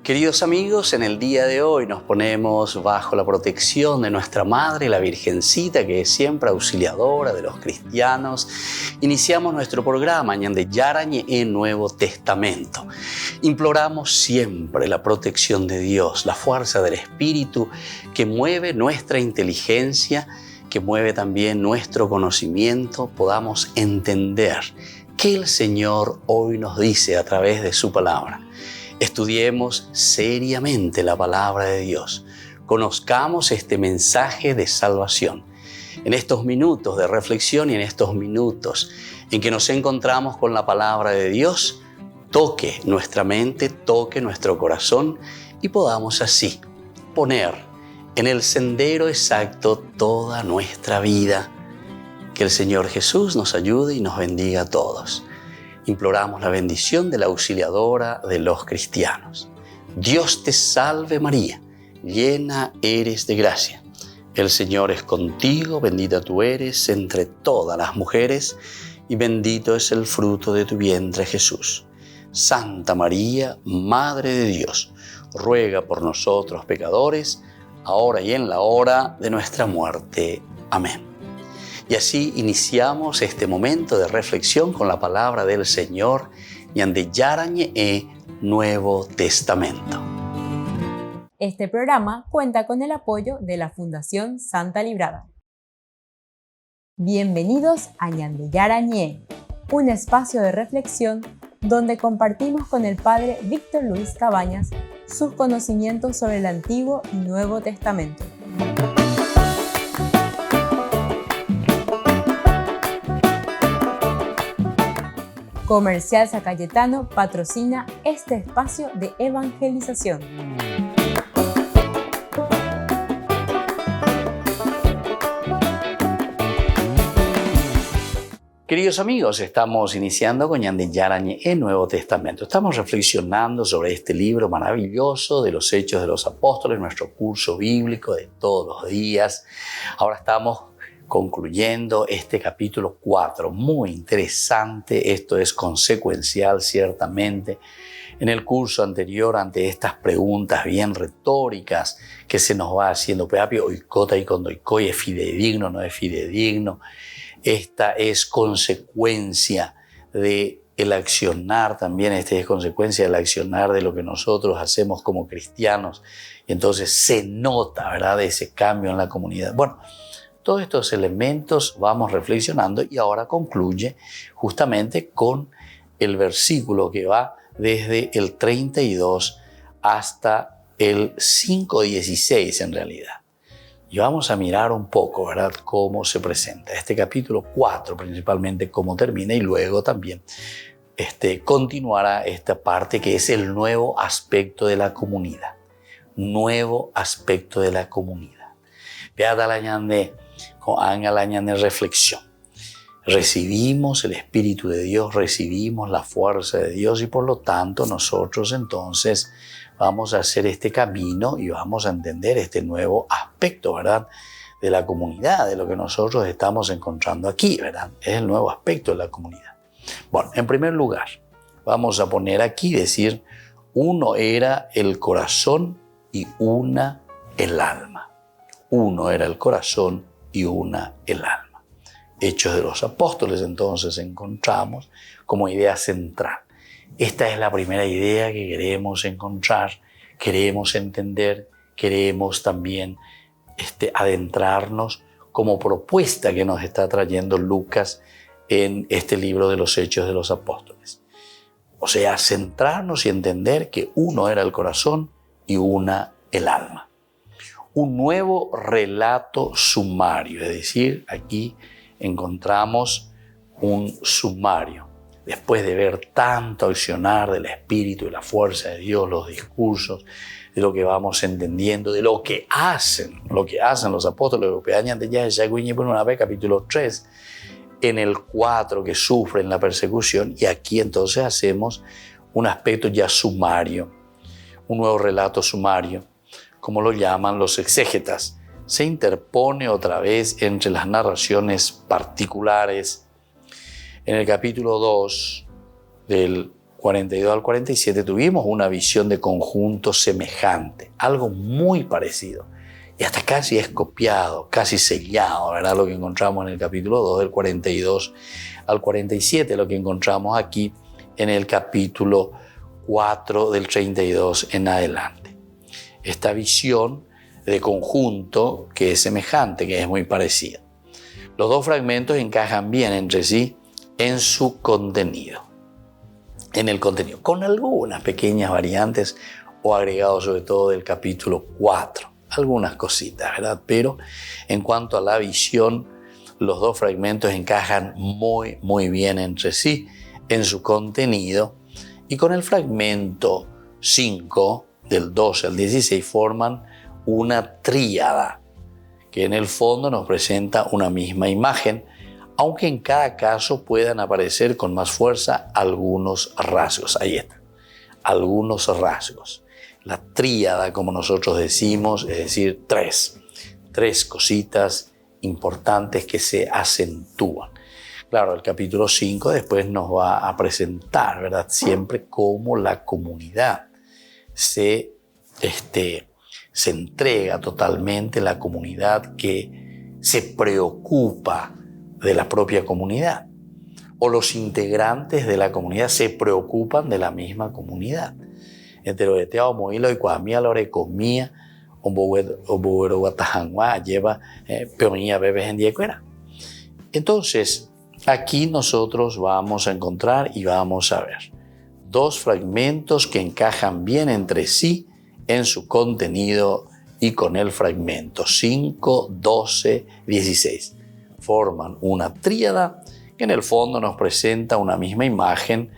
Queridos amigos, en el día de hoy nos ponemos bajo la protección de nuestra Madre, la Virgencita, que es siempre auxiliadora de los cristianos. Iniciamos nuestro programa Ñande Yarañe en Nuevo Testamento. Imploramos siempre la protección de Dios, la fuerza del Espíritu que mueve nuestra inteligencia, que mueve también nuestro conocimiento, podamos entender qué el Señor hoy nos dice a través de su palabra. Estudiemos seriamente la palabra de Dios. Conozcamos este mensaje de salvación. En estos minutos de reflexión y en estos minutos en que nos encontramos con la palabra de Dios, toque nuestra mente, toque nuestro corazón y podamos así poner en el sendero exacto toda nuestra vida. Que el Señor Jesús nos ayude y nos bendiga a todos. Imploramos la bendición de la auxiliadora de los cristianos. Dios te salve María, llena eres de gracia. El Señor es contigo, bendita tú eres entre todas las mujeres y bendito es el fruto de tu vientre Jesús. Santa María, Madre de Dios, ruega por nosotros pecadores, ahora y en la hora de nuestra muerte. Amén. Y así iniciamos este momento de reflexión con la palabra del Señor Ñande Yarañe Nuevo Testamento. Este programa cuenta con el apoyo de la Fundación Santa Librada. Bienvenidos a Ñande Yarañe, un espacio de reflexión donde compartimos con el Padre Víctor Luis Cabañas sus conocimientos sobre el Antiguo y Nuevo Testamento. Comercial San Cayetano patrocina este espacio de evangelización. Queridos amigos, estamos iniciando con Ñande Yarañe en Nuevo Testamento. Estamos reflexionando sobre este libro maravilloso de los Hechos de los Apóstoles, nuestro curso bíblico de todos los días. Ahora estamos concluyendo este capítulo 4, muy interesante, esto es consecuencial ciertamente. En el curso anterior, ante estas preguntas bien retóricas que se nos va haciendo, Peapio, oikota y kondoikoi, ¿es fidedigno, no es fidedigno? Esta es consecuencia del accionar también, esta es consecuencia del accionar de lo que nosotros hacemos como cristianos. Y entonces se nota, ¿verdad?, ese cambio en la comunidad. Bueno, todos estos elementos vamos reflexionando y ahora concluye justamente con el versículo que va desde el 32 hasta el 5:16 en realidad. Y vamos a mirar un poco, ¿verdad?, cómo se presenta este capítulo 4, principalmente cómo termina y luego también continuará esta parte que es el nuevo aspecto de la comunidad. Nuevo aspecto de la comunidad. Beata la Ñande, haga la Ñande reflexión. Recibimos el Espíritu de Dios, recibimos la fuerza de Dios y por lo tanto nosotros entonces vamos a hacer este camino y vamos a entender este nuevo aspecto, ¿verdad?, de la comunidad, de lo que nosotros estamos encontrando aquí, ¿verdad? Es el nuevo aspecto de la comunidad. Bueno, en primer lugar, vamos a poner aquí, decir, uno era el corazón y una el alma. Uno era el corazón y una el alma. Hechos de los Apóstoles, entonces, encontramos como idea central. Esta es la primera idea que queremos encontrar, queremos entender, queremos también adentrarnos como propuesta que nos está trayendo Lucas en este libro de los Hechos de los Apóstoles. O sea, centrarnos y entender que uno era el corazón y una el alma. Un nuevo relato sumario, es decir, aquí encontramos un sumario. Después de ver tanto accionar del Espíritu y la fuerza de Dios, los discursos, de lo que vamos entendiendo, de lo que hacen los apóstoles, capítulo 3, en el 4 que sufren la persecución, y aquí entonces hacemos un aspecto ya sumario, un nuevo relato sumario, como lo llaman los exégetas. Se interpone otra vez entre las narraciones particulares. En el capítulo 2 del 42 al 47, tuvimos una visión de conjunto semejante, algo muy parecido. Y hasta casi es copiado, casi sellado, ¿verdad? Lo que encontramos en el capítulo 2 del 42 al 47, lo que encontramos aquí en el capítulo 4 del 32 en adelante. Esta visión de conjunto que es semejante, que es muy parecida. Los dos fragmentos encajan bien entre sí en su contenido. En el contenido, con algunas pequeñas variantes o agregados sobre todo del capítulo 4. Algunas cositas, ¿verdad? Pero en cuanto a la visión, los dos fragmentos encajan muy bien entre sí en su contenido, y con el fragmento 5, del 12 al 16, forman una tríada que en el fondo nos presenta una misma imagen, aunque en cada caso puedan aparecer con más fuerza algunos rasgos. Ahí está, algunos rasgos. La tríada, como nosotros decimos, es decir, tres cositas importantes que se acentúan. Claro, el capítulo 5 después nos va a presentar, ¿verdad? Siempre cómo la comunidad se entrega totalmente, la comunidad que se preocupa de la propia comunidad, o los integrantes de la comunidad se preocupan de la misma comunidad. Enteroeteado moilo y cuamia lore comía obuero guatajangua lleva peonía bebes en diecuera. Entonces, aquí nosotros vamos a encontrar y vamos a ver dos fragmentos que encajan bien entre sí en su contenido y con el fragmento 5, 12, 16. Forman una tríada que en el fondo nos presenta una misma imagen,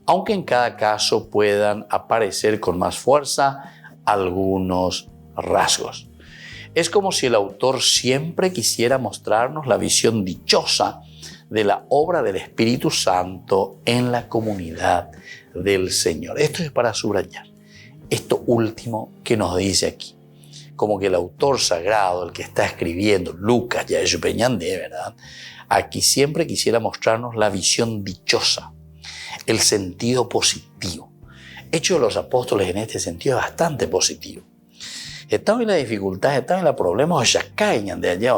aunque en cada caso puedan aparecer con más fuerza algunos rasgos. Es como si el autor siempre quisiera mostrarnos la visión dichosa de la obra del Espíritu Santo en la comunidad del Señor. Esto es para subrayar esto último que nos dice aquí. Como que el autor sagrado, el que está escribiendo, Lucas, Yaeshu Peñande, ¿verdad? Aquí siempre quisiera mostrarnos la visión dichosa, el sentido positivo. Hechos de los Apóstoles en este sentido es bastante positivo. Estamos en la dificultad, estamos en los problemas, ya caen de allá,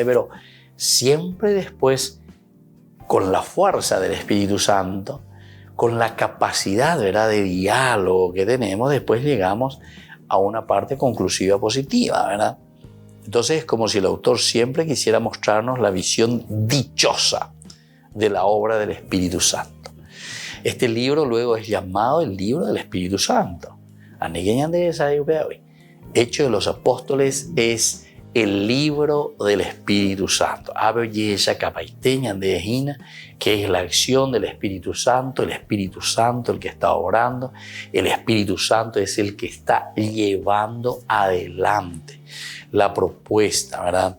pero siempre después, con la fuerza del Espíritu Santo, con la capacidad, ¿verdad?, de diálogo que tenemos, después llegamos a una parte conclusiva positiva, ¿verdad? Entonces es como si el autor siempre quisiera mostrarnos la visión dichosa de la obra del Espíritu Santo. Este libro luego es llamado el libro del Espíritu Santo. Hechos de los Apóstoles es el libro del Espíritu Santo. Que es la acción del Espíritu Santo el que está obrando, el Espíritu Santo es el que está llevando adelante la propuesta, ¿verdad?,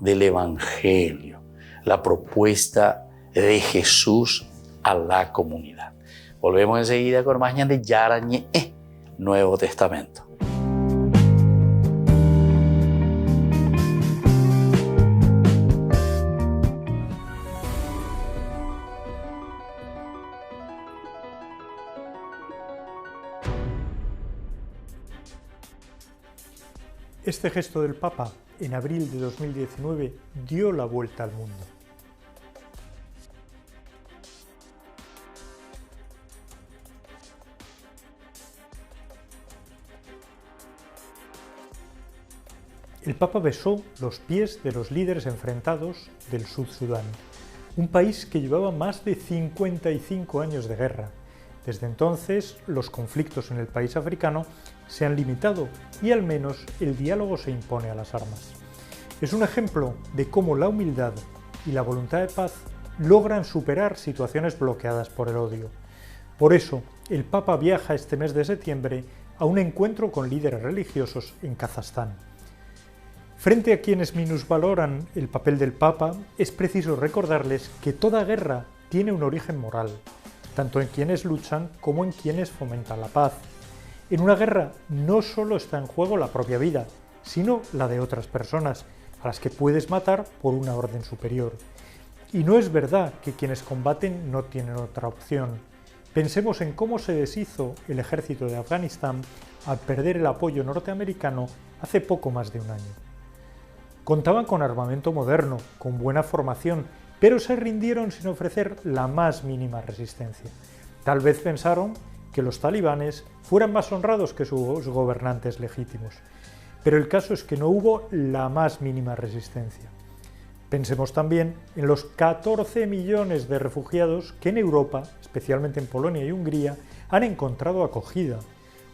del Evangelio, la propuesta de Jesús a la comunidad. Volvemos enseguida con más de Yarañe, Nuevo Testamento. Este gesto del Papa, en abril de 2019, dio la vuelta al mundo. El Papa besó los pies de los líderes enfrentados del Sudán, un país que llevaba más de 55 años de guerra. Desde entonces, los conflictos en el país africano se han limitado y al menos el diálogo se impone a las armas. Es un ejemplo de cómo la humildad y la voluntad de paz logran superar situaciones bloqueadas por el odio. Por eso, el Papa viaja este mes de septiembre a un encuentro con líderes religiosos en Kazajstán. Frente a quienes minusvaloran el papel del Papa, es preciso recordarles que toda guerra tiene un origen moral, tanto en quienes luchan como en quienes fomentan la paz. En una guerra no solo está en juego la propia vida, sino la de otras personas, a las que puedes matar por una orden superior. Y no es verdad que quienes combaten no tienen otra opción, Pensemos en cómo se deshizo el ejército de Afganistán al perder el apoyo norteamericano hace poco más de un año. Contaban con armamento moderno, con buena formación, pero se rindieron sin ofrecer la más mínima resistencia. Tal vez pensaron que los talibanes fueran más honrados que sus gobernantes legítimos, pero el caso es que no hubo la más mínima resistencia. Pensemos también en los 14 millones de refugiados que en Europa, especialmente en Polonia y Hungría, han encontrado acogida.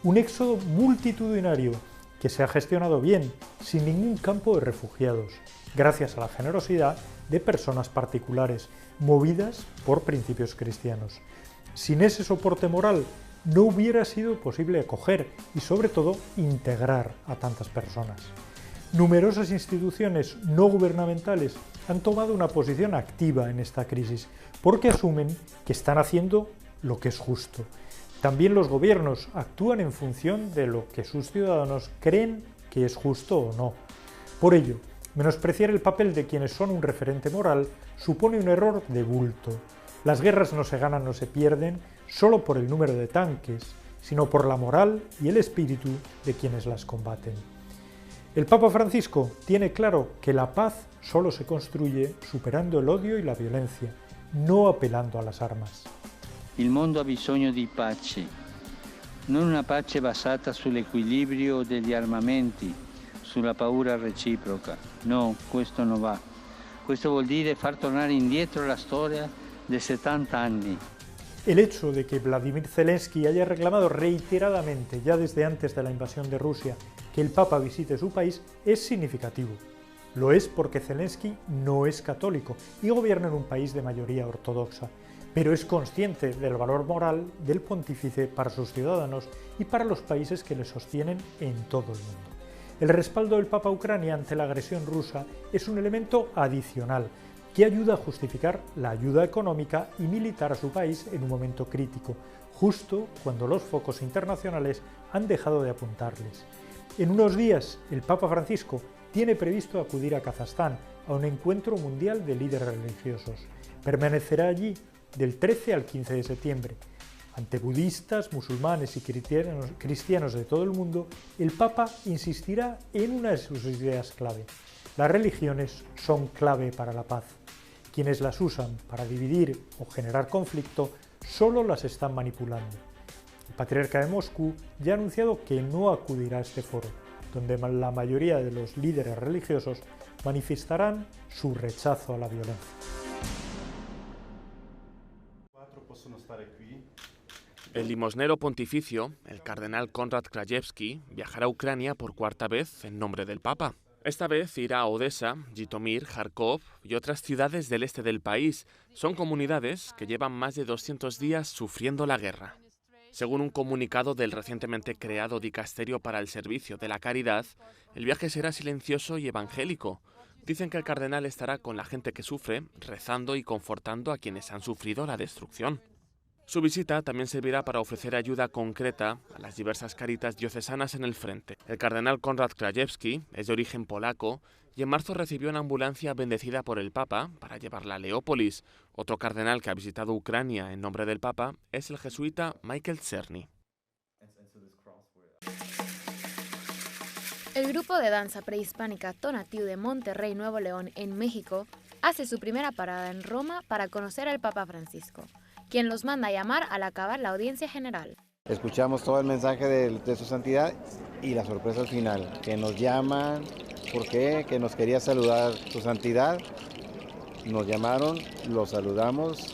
Un éxodo multitudinario que se ha gestionado bien, sin ningún campo de refugiados, gracias a la generosidad de personas particulares, movidas por principios cristianos. Sin ese soporte moral, no hubiera sido posible acoger y, sobre todo, integrar a tantas personas. Numerosas instituciones no gubernamentales han tomado una posición activa en esta crisis porque asumen que están haciendo lo que es justo. También los gobiernos actúan en función de lo que sus ciudadanos creen que es justo o no. Por ello, menospreciar el papel de quienes son un referente moral supone un error de bulto. Las guerras no se ganan o se pierden solo por el número de tanques, sino por la moral y el espíritu de quienes las combaten. El Papa Francisco tiene claro que la paz solo se construye superando el odio y la violencia, no apelando a las armas. Il mondo ha bisogno di pace, non una pace basata sull'equilibrio degli armamenti, sulla paura reciproca. No, questo non va. Questo vuol dire far tornare indietro la storia de 70 anni. El hecho de que Vladimir Zelensky haya reclamado reiteradamente, ya desde antes de la invasión de Rusia, que el Papa visite su país es significativo. Lo es porque Zelensky no es católico y gobierna en un país de mayoría ortodoxa, pero es consciente del valor moral del pontífice para sus ciudadanos y para los países que le sostienen en todo el mundo. El respaldo del Papa a Ucrania ante la agresión rusa es un elemento adicional que ayuda a justificar la ayuda económica y militar a su país en un momento crítico, justo cuando los focos internacionales han dejado de apuntarles. En unos días, el Papa Francisco tiene previsto acudir a Kazajstán a un encuentro mundial de líderes religiosos. Permanecerá allí del 13 al 15 de septiembre. Ante budistas, musulmanes y cristianos de todo el mundo, el Papa insistirá en una de sus ideas clave. Las religiones son clave para la paz. Quienes las usan para dividir o generar conflicto solo las están manipulando. El patriarca de Moscú ya ha anunciado que no acudirá a este foro, donde la mayoría de los líderes religiosos manifestarán su rechazo a la violencia. El limosnero pontificio, el cardenal Konrad Krajewski, viajará a Ucrania por cuarta vez en nombre del Papa. Esta vez irá a Odessa, Jitomir, Kharkov y otras ciudades del este del país. Son comunidades que llevan más de 200 días sufriendo la guerra. Según un comunicado del recientemente creado Dicasterio para el Servicio de la Caridad, el viaje será silencioso y evangélico. Dicen que el cardenal estará con la gente que sufre, rezando y confortando a quienes han sufrido la destrucción. Su visita también servirá para ofrecer ayuda concreta a las diversas caritas diocesanas en el frente. El cardenal Konrad Krajewski es de origen polaco y en marzo recibió una ambulancia bendecida por el Papa para llevarla a Leópolis. Otro cardenal que ha visitado Ucrania en nombre del Papa es el jesuita Michael Czerny. El grupo de danza prehispánica Tonatiuh de Monterrey, Nuevo León, en México, hace su primera parada en Roma para conocer al Papa Francisco, quien los manda a llamar al acabar la audiencia general. Escuchamos todo el mensaje de su santidad y la sorpresa al final, que nos llaman, ¿por qué? Que nos quería saludar su santidad, nos llamaron, los saludamos,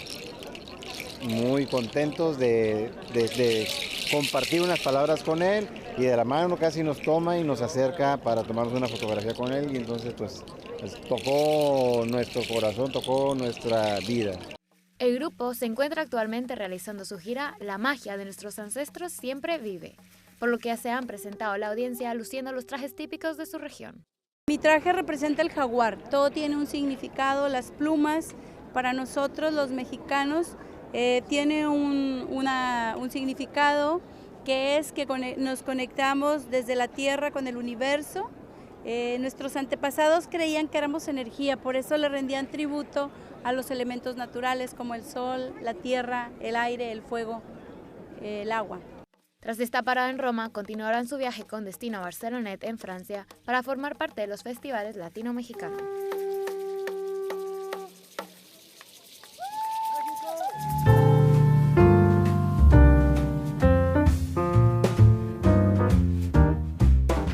muy contentos de compartir unas palabras con él y de la mano casi nos toma y nos acerca para tomarnos una fotografía con él y entonces pues tocó nuestro corazón, tocó nuestra vida. El grupo se encuentra actualmente realizando su gira La magia de nuestros ancestros siempre vive, por lo que se han presentado a la audiencia luciendo los trajes típicos de su región. Mi traje representa el jaguar, todo tiene un significado, las plumas para nosotros los mexicanos tiene un significado que es que nos conectamos desde la tierra con el universo. Nuestros antepasados creían que éramos energía, por eso le rendían tributo a los elementos naturales como el sol, la tierra, el aire, el fuego, el agua. Tras esta parada en Roma, continuarán su viaje con destino a Barcelonet, en Francia, para formar parte de los festivales latino-mexicanos.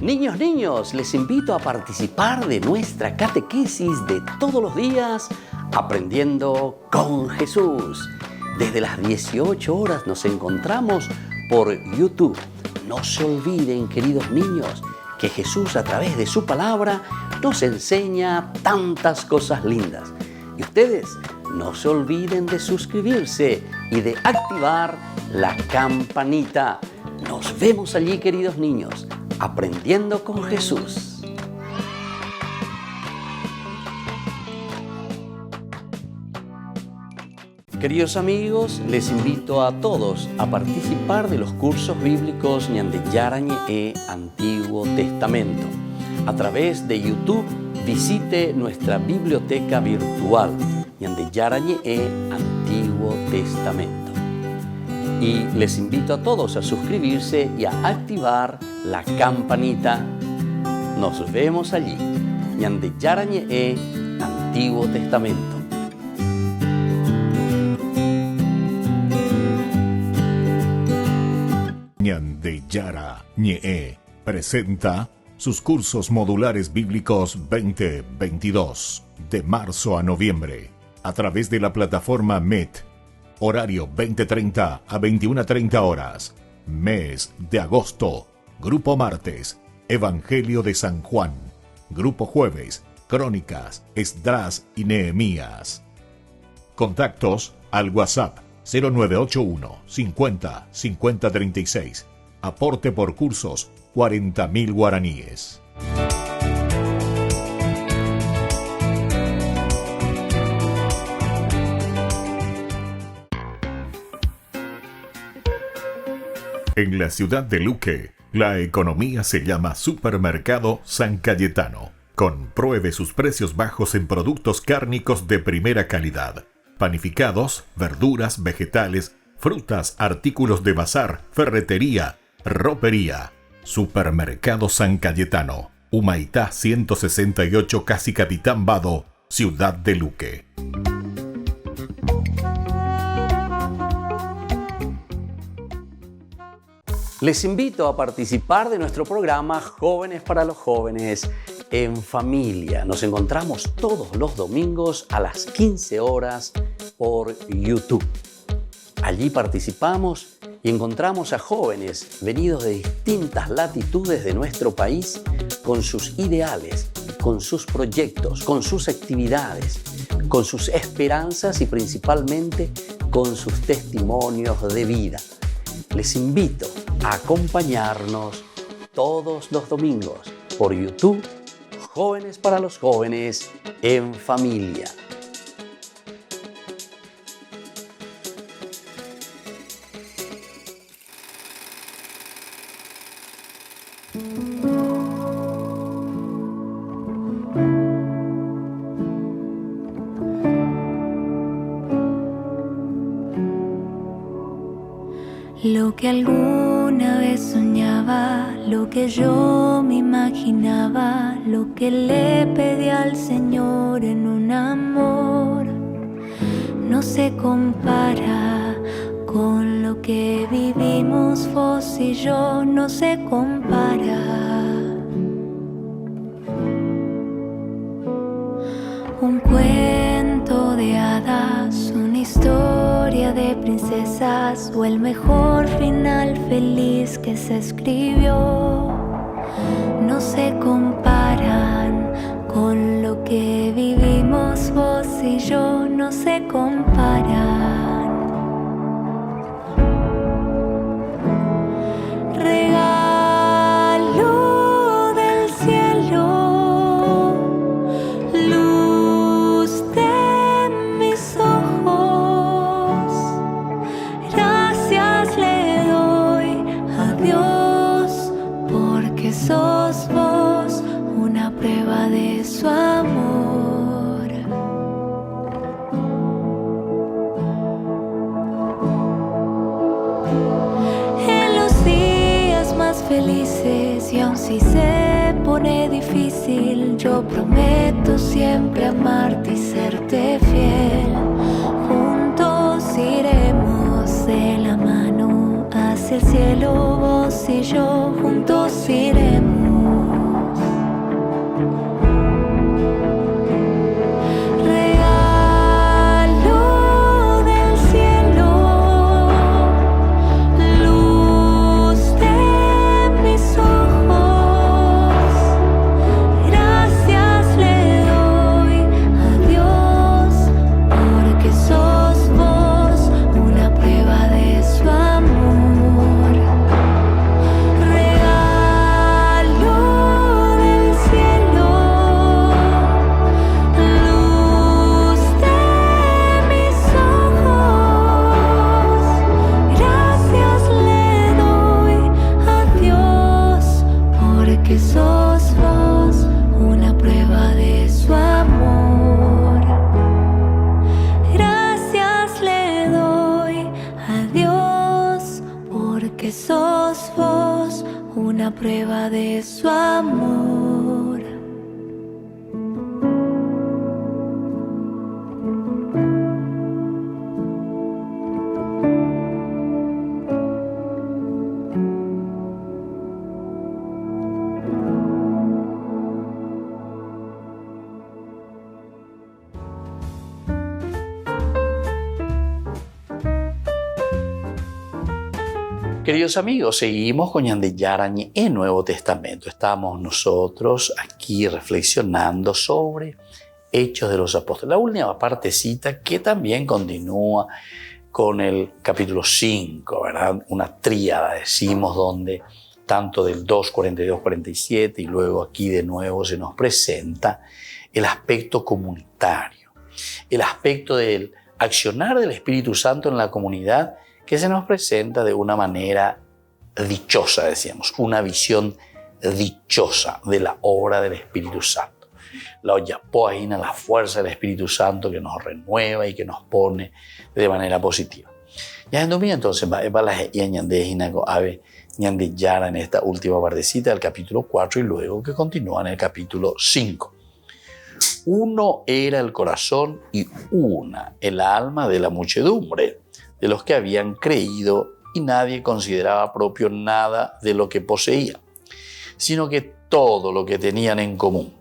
Niños, les invito a participar de nuestra catequesis de todos los días, Aprendiendo con Jesús. Desde las 18 horas nos encontramos por YouTube. No se olviden, queridos niños, que Jesús a través de su palabra nos enseña tantas cosas lindas. Y ustedes no se olviden de suscribirse y de activar la campanita. Nos vemos allí, queridos niños, Aprendiendo con Jesús. Queridos amigos, les invito a todos a participar de los cursos bíblicos Ñande Yarañe Antiguo Testamento. A través de YouTube, visite nuestra biblioteca virtual Ñande Yarañe Antiguo Testamento. Y les invito a todos a suscribirse y a activar la campanita. Nos vemos allí. Ñande Yarañe Antiguo Testamento. Ñande Yarañe presenta sus cursos modulares bíblicos 2022 de marzo a noviembre a través de la plataforma Meet. Horario 20:30 a 21:30 horas. Mes de agosto. Grupo martes, Evangelio de San Juan. Grupo jueves, Crónicas, Esdras y Nehemías. Contactos al WhatsApp 0981 50 50 36. Aporte por cursos 40.000 guaraníes. En la ciudad de Luque, la economía se llama Supermercado San Cayetano. Compruebe sus precios bajos en productos cárnicos de primera calidad. Panificados, verduras, vegetales, frutas, artículos de bazar, ferretería, ropería. Supermercado San Cayetano, Humaitá 168, Casi Capitán Vado, ciudad de Luque. Les invito a participar de nuestro programa Jóvenes para los Jóvenes en Familia. Nos encontramos todos los domingos a las 15 horas por YouTube. Allí participamos y encontramos a jóvenes venidos de distintas latitudes de nuestro país con sus ideales, con sus proyectos, con sus actividades, con sus esperanzas y principalmente con sus testimonios de vida. Les invito a acompañarnos todos los domingos por YouTube, Jóvenes para los Jóvenes en Familia. Lo que alguna vez soñaba, lo que yo me imaginaba, lo que le pedí al Señor en un amor, no se compara con lo que vivimos vos y yo, no se compara. Un cuento de hadas, una historia de princesas o el mejor final feliz que se escribió, no se comparan con lo que vivimos vos y yo, no se comparan. Regalo del cielo, luz de mis ojos, gracias le doy a Dios porque sos vos una prueba de su amor. felices y aun si se pone difícil, yo prometo siempre amarte y serte fiel. Juntos iremos de la mano hacia el cielo, vos y yo juntos iremos. Prueba de su amor. Queridos amigos, seguimos con Ñande Yarañe en Nuevo Testamento. Estamos nosotros aquí reflexionando sobre Hechos de los Apóstoles. La última partecita que también continúa con el capítulo 5, ¿verdad? Una tríada, decimos, donde tanto del 2, 42, 47 y luego aquí de nuevo se nos presenta el aspecto comunitario, el aspecto del accionar del Espíritu Santo en la comunidad, que se nos presenta de una manera dichosa, decíamos, una visión dichosa de la obra del Espíritu Santo. La oyapoaina, la fuerza del Espíritu Santo que nos renueva y que nos pone de manera positiva. Ya en domingo entonces va a Ñande Yara en esta última partecita del capítulo 4 y luego que continúa en el capítulo 5. Uno era el corazón y una el alma de la muchedumbre, de los que habían creído, y nadie consideraba propio nada de lo que poseía, sino que todo lo que tenían en común.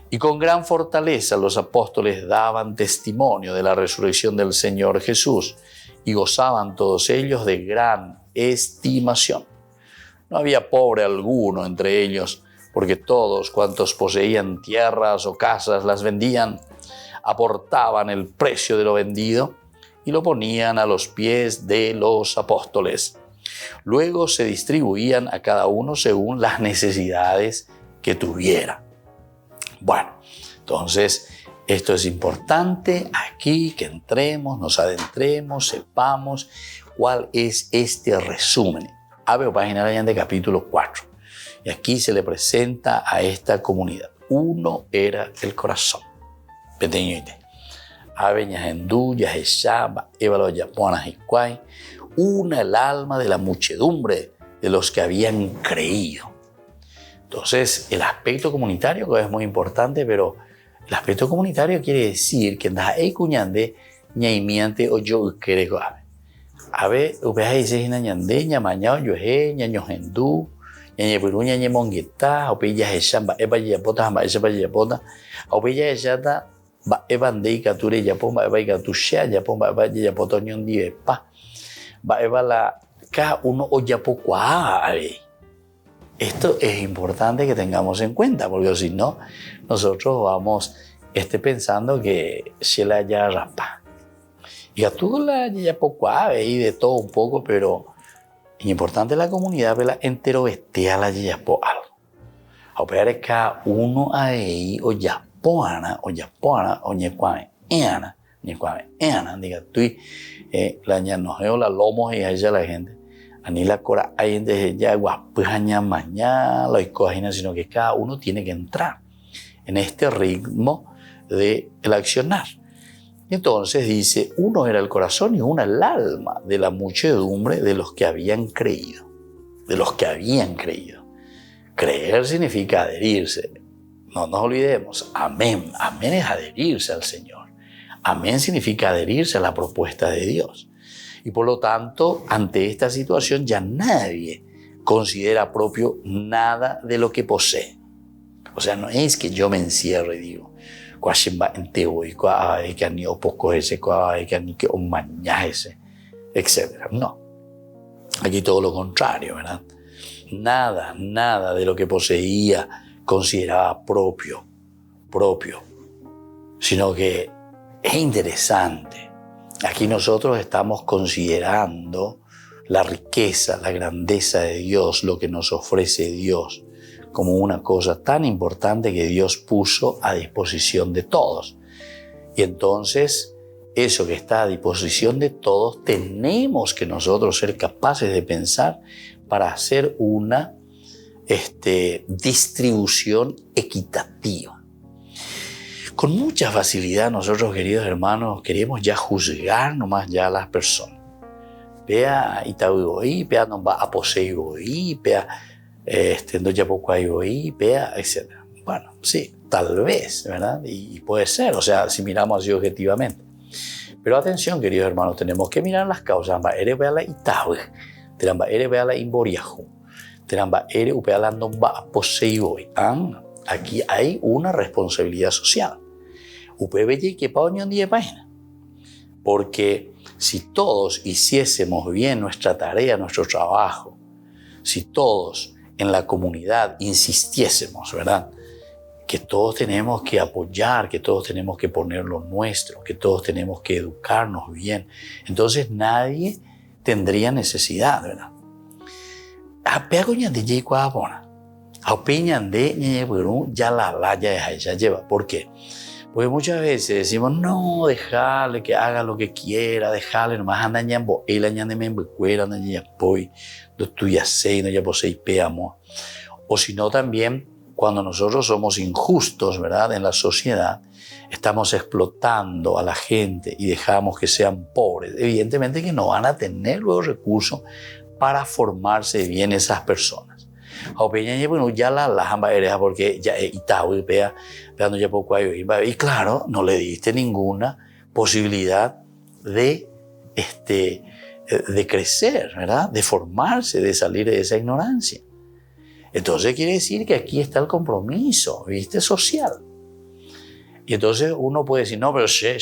Y con gran fortaleza los apóstoles daban testimonio de la resurrección del Señor Jesús, y gozaban todos ellos de gran estimación. No había pobre alguno entre ellos, porque todos cuantos poseían tierras o casas las vendían, aportaban el precio de lo vendido y lo ponían a los pies de los apóstoles. Luego se distribuían a cada uno según las necesidades que tuviera. Bueno, entonces esto es importante aquí que entremos, nos adentremos, sepamos cuál es este resumen. Abre página de capítulo 4. Y aquí se le presenta a esta comunidad. Uno era el corazón. Peteñoite. Una el alma de la muchedumbre de los que habían creído. Entonces, el aspecto comunitario que es muy importante, pero el aspecto comunitario quiere decir que hay cuñande ñaimiante o yo querego ave upeja dice ñande ñamañao yo ñaño hendú ñañepiru ñañemongueta opilla echamba eba yapota hamba echaba yapota opilla echata ba ebandei kature yapon ba eba katusha yapon ba eba yapoto ñondi epa ba eba la ka uno o yapo kwa ave. Esto es importante que tengamos en cuenta, porque si no, nosotros vamos pensando que se la ya rapa. Y a todo la ya poco ave y de todo un poco, pero es importante la comunidad, ¿verdad? Entero vestea la ya po algo. A operar cada uno ahí o ya poana o ñecuame eana, diga tú la ñanojeo la lomos y allá la gente. Ani la cora hay desde ya guapaña mañana lo escogina, sino que cada uno tiene que entrar en este ritmo de el accionar. Y entonces dice, uno era el corazón y una el alma de la muchedumbre de los que habían creído. de los que habían creído. Creer significa adherirse. No nos olvidemos, amén. Amén es adherirse al Señor. Amén significa adherirse a la propuesta de Dios. Y por lo tanto, ante esta situación ya nadie considera propio nada de lo que posee. O sea, no es que yo me encierre y digo, etc. No. Aquí todo lo contrario, ¿verdad? Nada de lo que poseía consideraba propio, sino que es interesante. Aquí nosotros estamos considerando la riqueza, la grandeza de Dios, lo que nos ofrece Dios, como una cosa tan importante que Dios puso a disposición de todos. Y entonces, eso que está a disposición de todos, tenemos que nosotros ser capaces de pensar para hacer una distribución equitativa. Con mucha facilidad nosotros, queridos hermanos, queremos ya juzgar nomás ya a las personas. Pea Itaúi, pea no va a poseer, pea no ya poco hay, pea, etc. Bueno, sí, tal vez, ¿verdad? Y puede ser, o sea, si miramos así objetivamente. Pero atención, queridos hermanos, tenemos que mirar las causas. Ere vea la Itaúi, teramba ere vea la Imboriajo, teramba ere upea la no va a poseer. Aquí hay una responsabilidad social. Porque si todos hiciésemos bien nuestra tarea, nuestro trabajo, si todos en la comunidad insistiésemos, ¿verdad?, que todos tenemos que apoyar, que todos tenemos que poner lo nuestro, que todos tenemos que educarnos bien, entonces nadie tendría necesidad, ¿verdad? ¿Por qué? Porque muchas veces decimos, no, dejarle que haga lo que quiera, dejarle nomás anda ñambo, él añade me embucuera, anda ñapoy, do tuya sei, no ya posei peamo. O si no también, cuando nosotros somos injustos, ¿verdad?, en la sociedad, estamos explotando a la gente y dejamos que sean pobres. Evidentemente que no van a tener luego recursos para formarse bien esas personas. Ya la jamba eres porque ya Itaú pea no ya poco hay y claro, no le diste ninguna posibilidad de crecer, ¿verdad?, de formarse, de salir de esa ignorancia. Entonces quiere decir que aquí está el compromiso, ¿viste?, social. Y entonces uno puede decir, no, pero se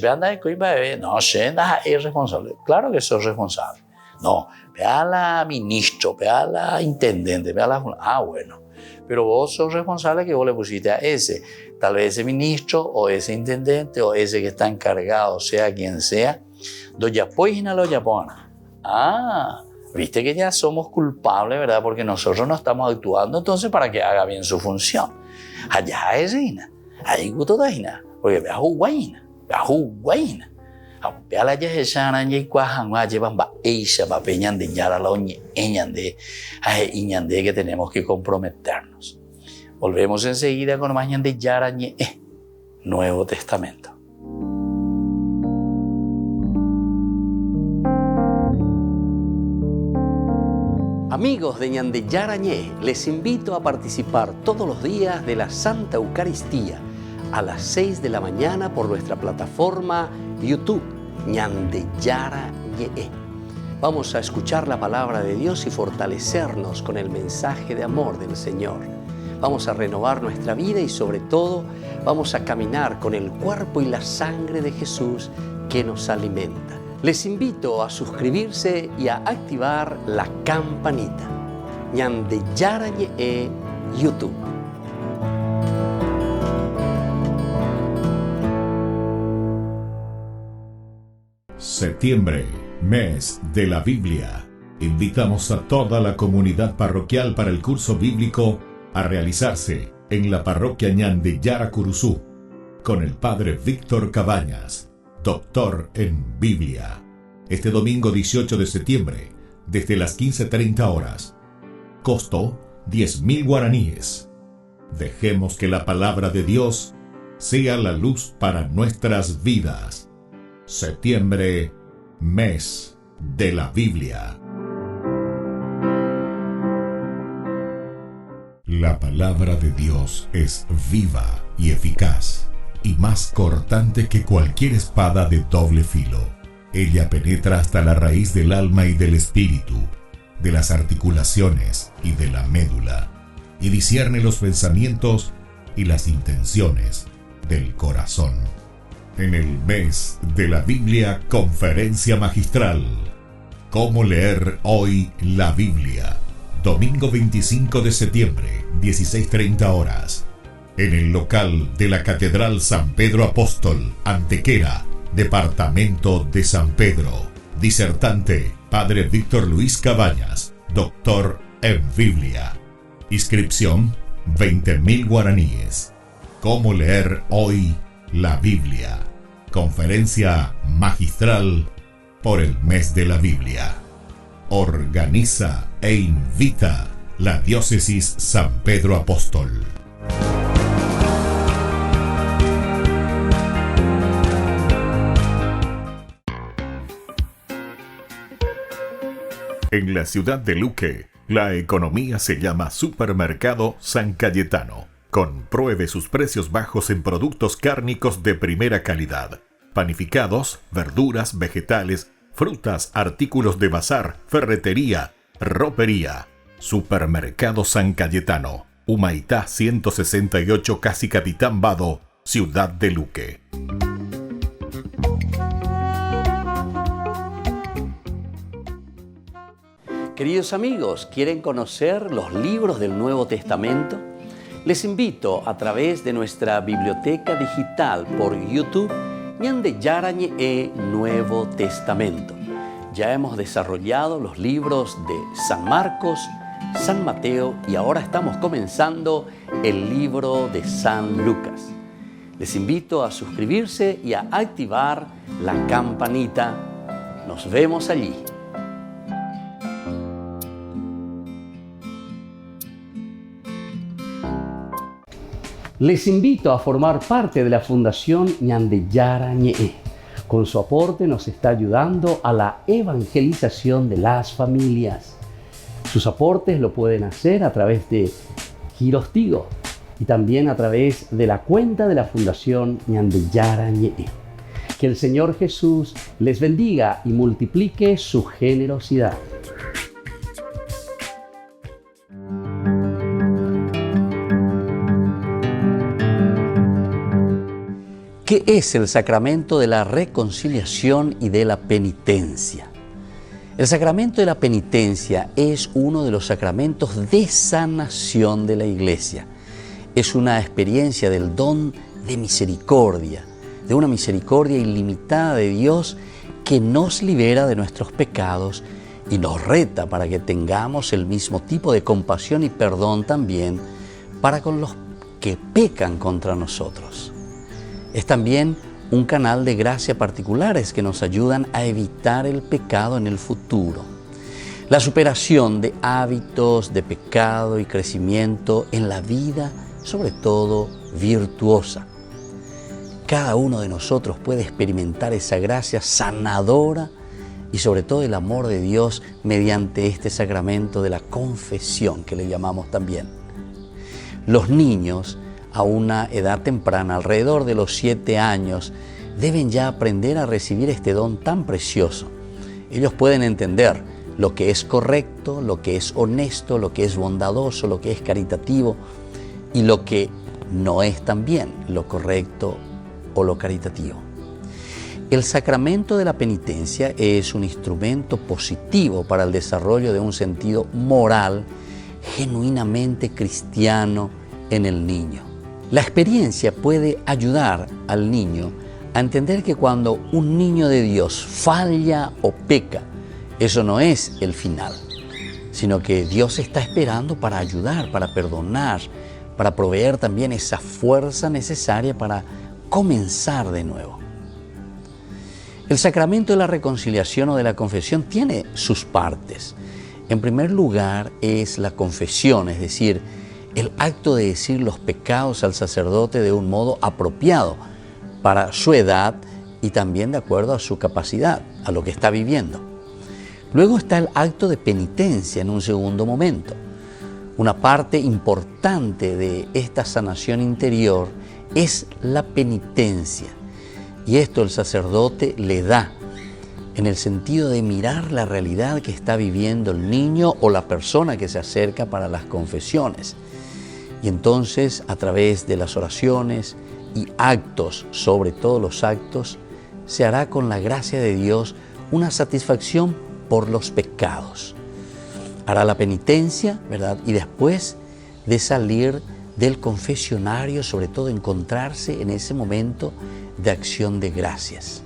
anda de coiba, no, es responsable. Claro que sos responsable. No, ve a la ministro, ve a la intendente, ve a la... bueno, pero vos sos responsable que vos le pusiste a ese, tal vez ese ministro o ese intendente o ese que está encargado, sea quien sea, doya poina lo yapona. Viste que ya somos culpables, ¿verdad? Porque nosotros no estamos actuando, entonces para que haga bien su función. Allá es reina, ahí gusto daina, porque ve a juguaina. Vea la yesana y cuajangua llevan ba eisha ba peñan de yara la oñande iñande que tenemos que comprometernos. Volvemos enseguida con más de yara Nuevo Testamento. Amigos de Ñandeyarañé, les invito a participar todos los días de la Santa Eucaristía a las 6 de la mañana por nuestra plataforma YouTube, Ñandeyarañé. Vamos a escuchar la palabra de Dios y fortalecernos con el mensaje de amor del Señor. Vamos a renovar nuestra vida y sobre todo vamos a caminar con el cuerpo y la sangre de Jesús que nos alimenta. Les invito a suscribirse y a activar la campanita. Ñandeyarañé YouTube. Septiembre, mes de la Biblia. Invitamos a toda la comunidad parroquial para el curso bíblico a realizarse en la parroquia Ñandeyara Curuzú con el padre Víctor Cabañas, doctor en Biblia. Este domingo 18 de septiembre, desde las 15:30 horas. Costo 10.000 guaraníes. Dejemos que la palabra de Dios sea la luz para nuestras vidas. Septiembre, mes de la Biblia. La palabra de Dios es viva y eficaz, y más cortante que cualquier espada de doble filo. Ella penetra hasta la raíz del alma y del espíritu, de las articulaciones y de la médula, y discierne los pensamientos y las intenciones del corazón. En el mes de la Biblia, Conferencia Magistral. ¿Cómo leer hoy la Biblia? Domingo 25 de septiembre, 16:30 horas. En el local de la Catedral San Pedro Apóstol, Antequera, Departamento de San Pedro. Disertante, Padre Víctor Luis Cabañas, doctor en Biblia. Inscripción, 20.000 guaraníes. ¿Cómo leer hoy la Biblia? Conferencia magistral por el mes de la Biblia. Organiza e invita la Diócesis San Pedro Apóstol. En la ciudad de Luque, la economía se llama Supermercado San Cayetano. Compruebe sus precios bajos en productos cárnicos de primera calidad. Panificados, verduras, vegetales, frutas, artículos de bazar, ferretería, ropería. Supermercado San Cayetano, Humaitá 168, Casi Capitán Vado, ciudad de Luque. Queridos amigos, ¿quieren conocer los libros del Nuevo Testamento? Les invito a través de nuestra biblioteca digital por YouTube, Ñande Yarañe e Nuevo Testamento. Ya hemos desarrollado los libros de San Marcos, San Mateo y ahora estamos comenzando el libro de San Lucas. Les invito a suscribirse y a activar la campanita. Nos vemos allí. Les invito a formar parte de la Fundación Ñande Yarañe. Con su aporte nos está ayudando a la evangelización de las familias. Sus aportes lo pueden hacer a través de Giros Tigo y también a través de la cuenta de la Fundación Ñande Yarañe. Que el Señor Jesús les bendiga y multiplique su generosidad. ¿Qué es el sacramento de la reconciliación y de la penitencia? El sacramento de la penitencia es uno de los sacramentos de sanación de la Iglesia. Es una experiencia del don de misericordia, de una misericordia ilimitada de Dios que nos libera de nuestros pecados y nos reta para que tengamos el mismo tipo de compasión y perdón también para con los que pecan contra nosotros. Es también un canal de gracia particulares que nos ayudan a evitar el pecado en el futuro. La superación de hábitos de pecado y crecimiento en la vida, sobre todo virtuosa. Cada uno de nosotros puede experimentar esa gracia sanadora y sobre todo el amor de Dios mediante este sacramento de la confesión que le llamamos también. Los niños a una edad temprana, alrededor de los 7 años, deben ya aprender a recibir este don tan precioso. Ellos pueden entender lo que es correcto, lo que es honesto, lo que es bondadoso, lo que es caritativo y lo que no es también lo correcto o lo caritativo. El sacramento de la penitencia es un instrumento positivo para el desarrollo de un sentido moral genuinamente cristiano en el niño. La experiencia puede ayudar al niño a entender que cuando un niño de Dios falla o peca, eso no es el final, sino que Dios está esperando para ayudar, para perdonar, para proveer también esa fuerza necesaria para comenzar de nuevo. El sacramento de la reconciliación o de la confesión tiene sus partes. En primer lugar es la confesión, es decir, el acto de decir los pecados al sacerdote de un modo apropiado para su edad y también de acuerdo a su capacidad, a lo que está viviendo. Luego está el acto de penitencia en un segundo momento. Una parte importante de esta sanación interior es la penitencia. Y esto el sacerdote le da en el sentido de mirar la realidad que está viviendo el niño o la persona que se acerca para las confesiones. Y entonces, a través de las oraciones y actos, sobre todo los actos, se hará con la gracia de Dios una satisfacción por los pecados. Hará la penitencia, ¿verdad? Y después de salir del confesionario, sobre todo encontrarse en ese momento de acción de gracias.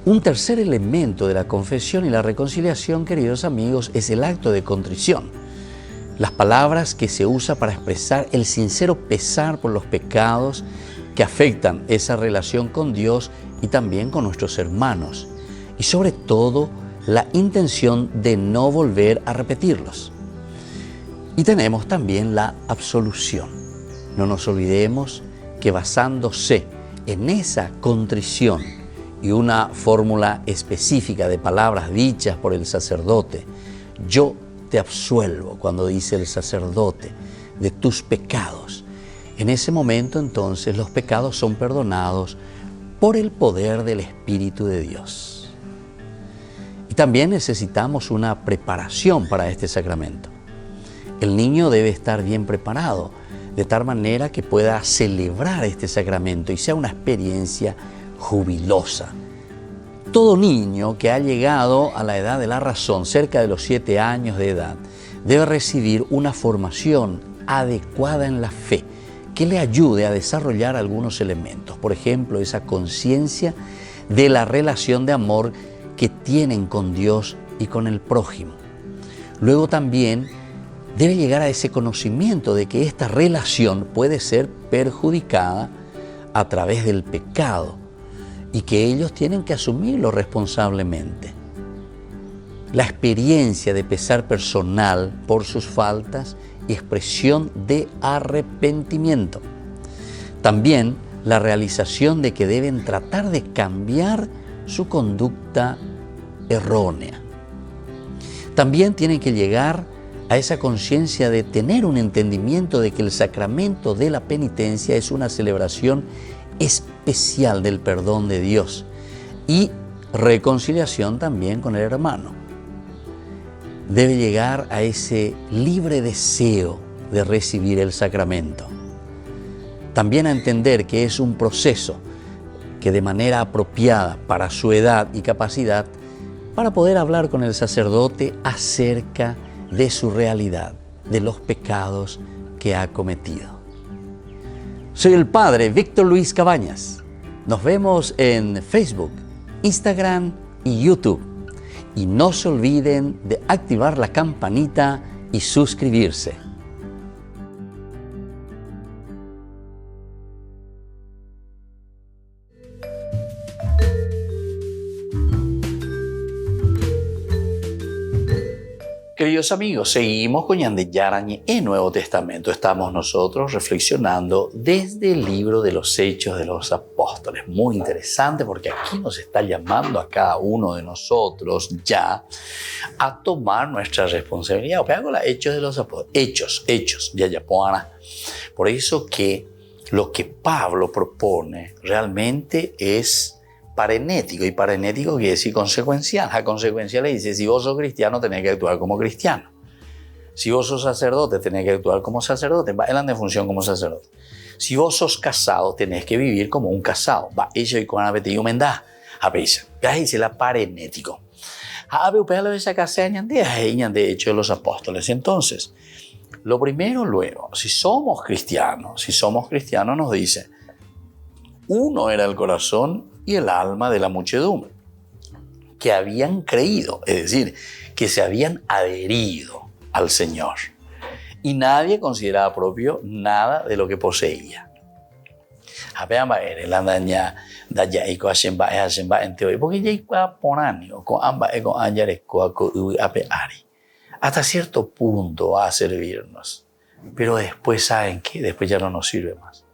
Un tercer elemento de la confesión y la reconciliación, queridos amigos, es el acto de contrición. Las palabras que se usa para expresar el sincero pesar por los pecados que afectan esa relación con Dios y también con nuestros hermanos. Y sobre todo, la intención de no volver a repetirlos. Y tenemos también la absolución. No nos olvidemos que basándose en esa contrición y una fórmula específica de palabras dichas por el sacerdote, yo te absuelvo, cuando dice el sacerdote, de tus pecados. En ese momento entonces los pecados son perdonados por el poder del Espíritu de Dios. Y también necesitamos una preparación para este sacramento. El niño debe estar bien preparado, de tal manera que pueda celebrar este sacramento y sea una experiencia jubilosa. Todo niño que ha llegado a la edad de la razón, cerca de los 7 años de edad, debe recibir una formación adecuada en la fe que le ayude a desarrollar algunos elementos. Por ejemplo, esa conciencia de la relación de amor que tienen con Dios y con el prójimo. Luego también debe llegar a ese conocimiento de que esta relación puede ser perjudicada a través del pecado y que ellos tienen que asumirlo responsablemente. La experiencia de pesar personal por sus faltas y expresión de arrepentimiento. También la realización de que deben tratar de cambiar su conducta errónea. También tienen que llegar a esa conciencia de tener un entendimiento de que el sacramento de la penitencia es una celebración especial del perdón de Dios y reconciliación también con el hermano. Debe llegar a ese libre deseo de recibir el sacramento. También a entender que es un proceso que de manera apropiada para su edad y capacidad, para poder hablar con el sacerdote acerca de su realidad, de los pecados que ha cometido. Soy el Padre Víctor Luis Cabañas. Nos vemos en Facebook, Instagram y YouTube. Y no se olviden de activar la campanita y suscribirse. Queridos amigos, seguimos con Ñande Yarañe en Nuevo Testamento. Estamos nosotros reflexionando desde el libro de los Hechos de los Apóstoles. Muy interesante porque aquí nos está llamando a cada uno de nosotros ya a tomar nuestra responsabilidad. Hago los Hechos de los Apóstoles. Hechos, ya. Por eso que lo que Pablo propone realmente es parenético, y parenético quiere decir consecuencial. A consecuencial le dice, si vos sos cristiano, tenés que actuar como cristiano. Si vos sos sacerdote, tenés que actuar como sacerdote. Va, él anda en función como sacerdote. Si vos sos casado, tenés que vivir como un casado. Va, ella y con apetito mendá. A veces, ya dice la parenético. A ver, pero esa casa de Hechos de los Apóstoles. Entonces, lo primero, luego, si somos cristianos nos dice, uno era el corazón y el alma de la muchedumbre, que habían creído, es decir, que se habían adherido al Señor. Y nadie consideraba propio nada de lo que poseía. Hasta cierto punto va a servirnos, pero después, ¿saben qué? Después ya no nos sirve más.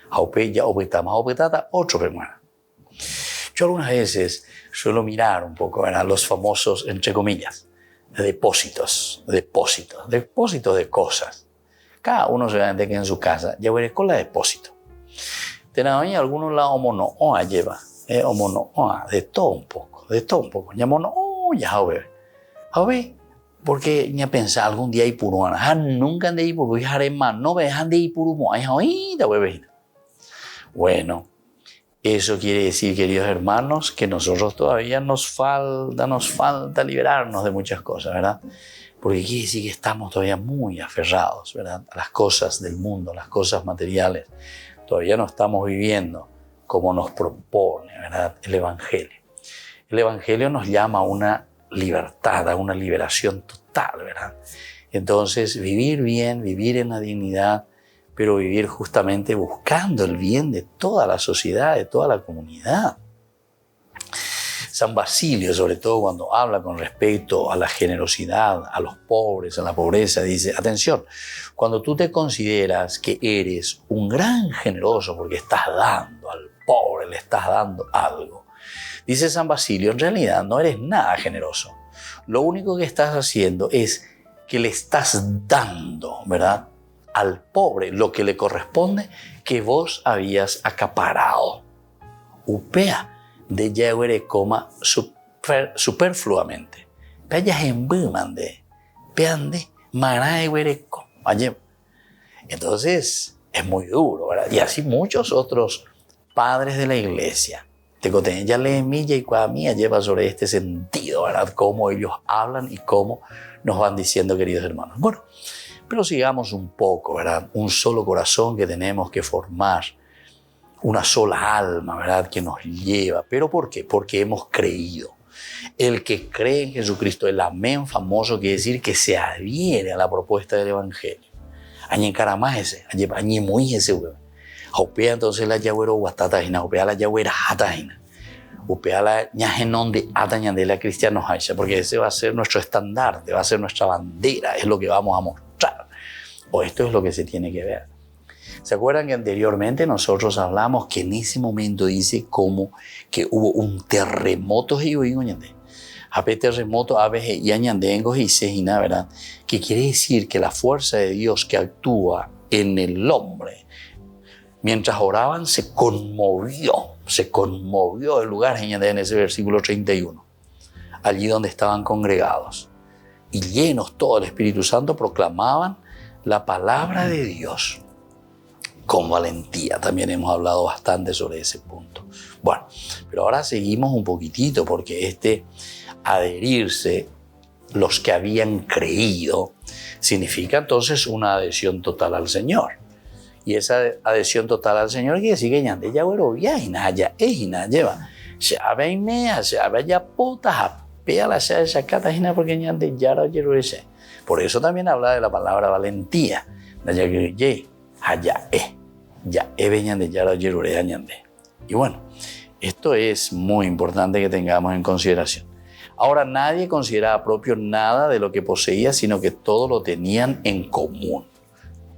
Otro hermano. Yo algunas veces suelo mirar un poco, ¿verdad?, los famosos, entre comillas, depósitos de cosas. cada uno seguramente que en su casa, ya veré con la depósito. Tenemos algunos la homonoa lleva, homonoa, de todo un poco, ya mono, ya joven, porque ya pensaba algún día y puruana, nunca han de ir puru, no vean de ir puru, bueno, eso quiere decir, queridos hermanos, que nosotros todavía nos falta liberarnos de muchas cosas, ¿verdad? Porque quiere decir que estamos todavía muy aferrados, ¿verdad? A las cosas del mundo, a las cosas materiales. Todavía no estamos viviendo como nos propone, ¿verdad? El Evangelio. El Evangelio nos llama a una libertad, a una liberación total, ¿verdad? Entonces, vivir bien, vivir en la dignidad, pero vivir justamente buscando el bien de toda la sociedad, de toda la comunidad. San Basilio, sobre todo cuando habla con respecto a la generosidad, a los pobres, a la pobreza, dice, atención, cuando tú te consideras que eres un gran generoso porque estás dando al pobre, le estás dando algo, dice San Basilio, en realidad no eres nada generoso. Lo único que estás haciendo es que le estás dando, ¿verdad?, al pobre lo que le corresponde que vos habías acaparado. Upea de yaguere coma superfluamente. Paya embumande, peande, maraeguereco. Entonces es muy duro, ¿verdad? Y así muchos otros padres de la iglesia. Ya le milla y cuadamía lleva sobre este sentido, ¿verdad? Cómo ellos hablan y cómo nos van diciendo, queridos hermanos. Bueno, pero sigamos un poco, ¿verdad? Un solo corazón que tenemos que formar, una sola alma, ¿verdad?, que nos lleva. ¿Pero por qué? Porque hemos creído. El que cree en Jesucristo, el amén famoso, quiere decir que se adhiere a la propuesta del Evangelio. Añe encaramás ese, añe muy ese, güey. Opea entonces la yagüero guatatajina, opea la yagüera hatajina, opea la ñajenón de atañan de la cristianos haisha, porque ese va a ser nuestro estandarte, va a ser nuestra bandera, es lo que vamos a mostrar. O esto es lo que se tiene que ver. ¿Se acuerdan que anteriormente nosotros hablamos que en ese momento dice como que hubo un terremoto ape terremoto abe y añandengo y sejina, ¿verdad? Que quiere decir que la fuerza de Dios que actúa en el hombre, mientras oraban se conmovió el lugar en ese versículo 31, allí donde estaban congregados y llenos todo el Espíritu Santo proclamaban la palabra de Dios con valentía. También hemos hablado bastante sobre ese punto. Bueno, pero ahora seguimos un poquitito porque adherirse, los que habían creído, significa entonces una adhesión total al Señor. Y esa adhesión total al Señor quiere decir que ñande ya güero ya hinaya lleva se abeimea se abaya pota pea la sea esa cata hina porque ñande ya lo quiero ese. Por eso también habla de la palabra valentía. Y bueno, esto es muy importante que tengamos en consideración. Ahora, nadie consideraba propio nada de lo que poseía, sino que todo lo tenían en común.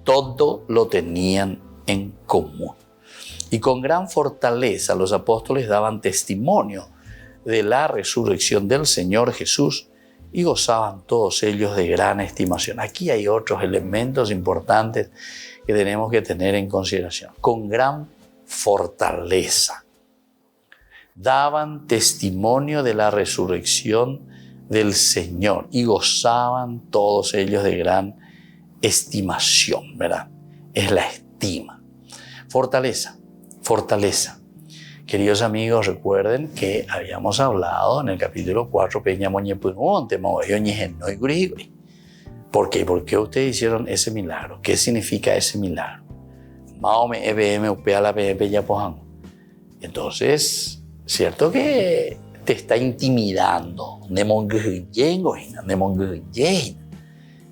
Todo lo tenían en común. Y con gran fortaleza los apóstoles daban testimonio de la resurrección del Señor Jesús y gozaban todos ellos de gran estimación. Aquí hay otros elementos importantes que tenemos que tener en consideración. Con gran fortaleza daban testimonio de la resurrección del Señor y gozaban todos ellos de gran estimación, ¿verdad? Es la estima. Fortaleza. Queridos amigos, recuerden que habíamos hablado en el capítulo 4, ¿por qué? ¿Por qué ustedes hicieron ese milagro? ¿Qué significa ese milagro? Entonces, cierto que te está intimidando.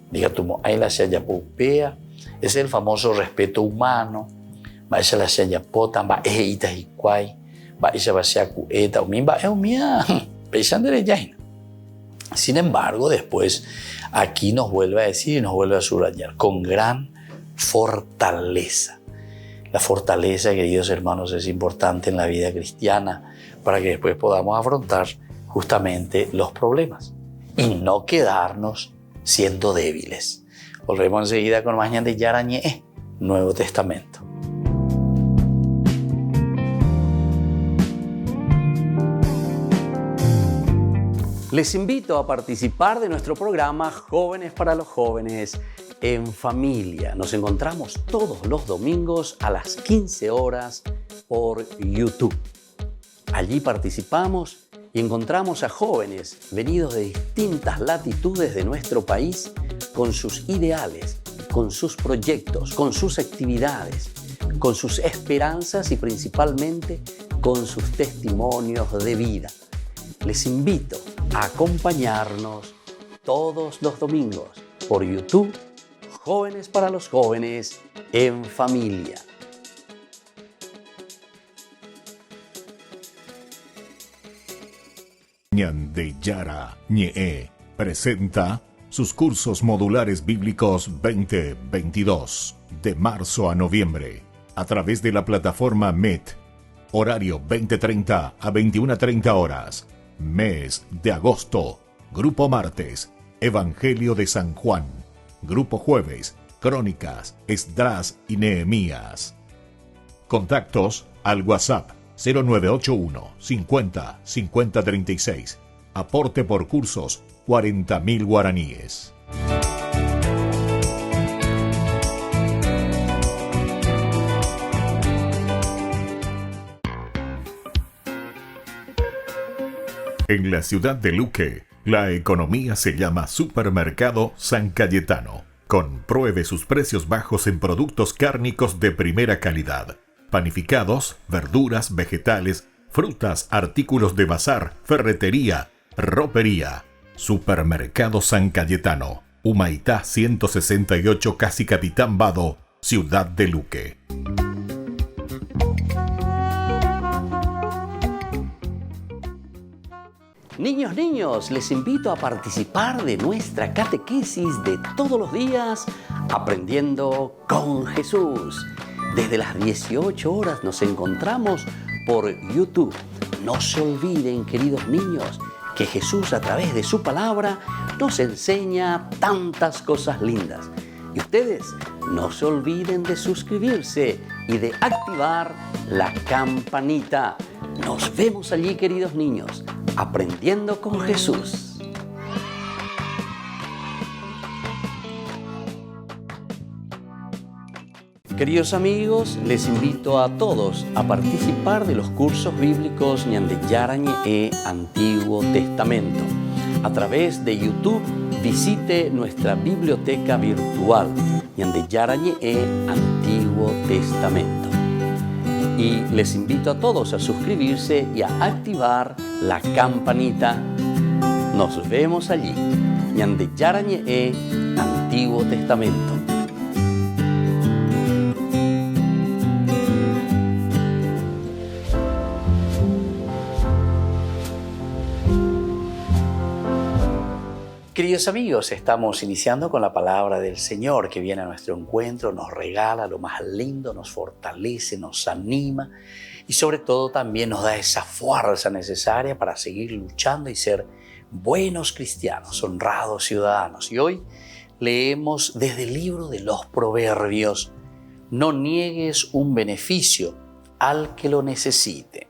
Diga tú, ahí la shaya pupea. Es el famoso respeto humano. Va a la shaya pota, va a ita y cuay. Sin embargo, después aquí nos vuelve a decir y nos vuelve a subrayar con gran fortaleza. La fortaleza, queridos hermanos, es importante en la vida cristiana para que después podamos afrontar justamente los problemas y no quedarnos siendo débiles. Volvemos enseguida con más Ñande Yarañé, Nuevo Testamento. Les invito a participar de nuestro programa Jóvenes para los Jóvenes en Familia. Nos encontramos todos los domingos a las 15 horas por YouTube. Allí participamos y encontramos a jóvenes venidos de distintas latitudes de nuestro país con sus ideales, con sus proyectos, con sus actividades, con sus esperanzas y principalmente con sus testimonios de vida. Les invito a acompañarnos todos los domingos por YouTube, Jóvenes para los Jóvenes en Familia. Ñande Yarañé presenta sus cursos modulares bíblicos 2022 de marzo a noviembre a través de la plataforma Meet, horario 20:30 a 21:30 horas. Mes de agosto, Grupo Martes, Evangelio de San Juan. Grupo Jueves, Crónicas, Esdras y Nehemías. Contactos al WhatsApp 0981 50 50 36. Aporte por cursos 40.000 guaraníes. En la ciudad de Luque, la economía se llama Supermercado San Cayetano. Compruebe sus precios bajos en productos cárnicos de primera calidad. Panificados, verduras, vegetales, frutas, artículos de bazar, ferretería, ropería. Supermercado San Cayetano, Humaitá 168, Casi Capitán Vado, ciudad de Luque. Niños, les invito a participar de nuestra catequesis de todos los días, Aprendiendo con Jesús. Desde las 18 horas nos encontramos por YouTube. No se olviden, queridos niños, que Jesús a través de su palabra nos enseña tantas cosas lindas. Y ustedes no se olviden de suscribirse y de activar la campanita. Nos vemos allí, queridos niños, Aprendiendo con Jesús. Queridos amigos, les invito a todos a participar de los cursos bíblicos Ñande Yarañé, Antiguo Testamento. A través de YouTube, visite nuestra biblioteca virtual Ñande Yarañé, Antiguo Testamento. Y les invito a todos a suscribirse y a activar la campanita. Nos vemos allí. Ñande Yarañé, Antiguo Testamento. Queridos amigos, estamos iniciando con la palabra del Señor que viene a nuestro encuentro, nos regala lo más lindo, nos fortalece, nos anima y sobre todo también nos da esa fuerza necesaria para seguir luchando y ser buenos cristianos, honrados ciudadanos. Y hoy leemos desde el libro de los Proverbios: no niegues un beneficio al que lo necesite.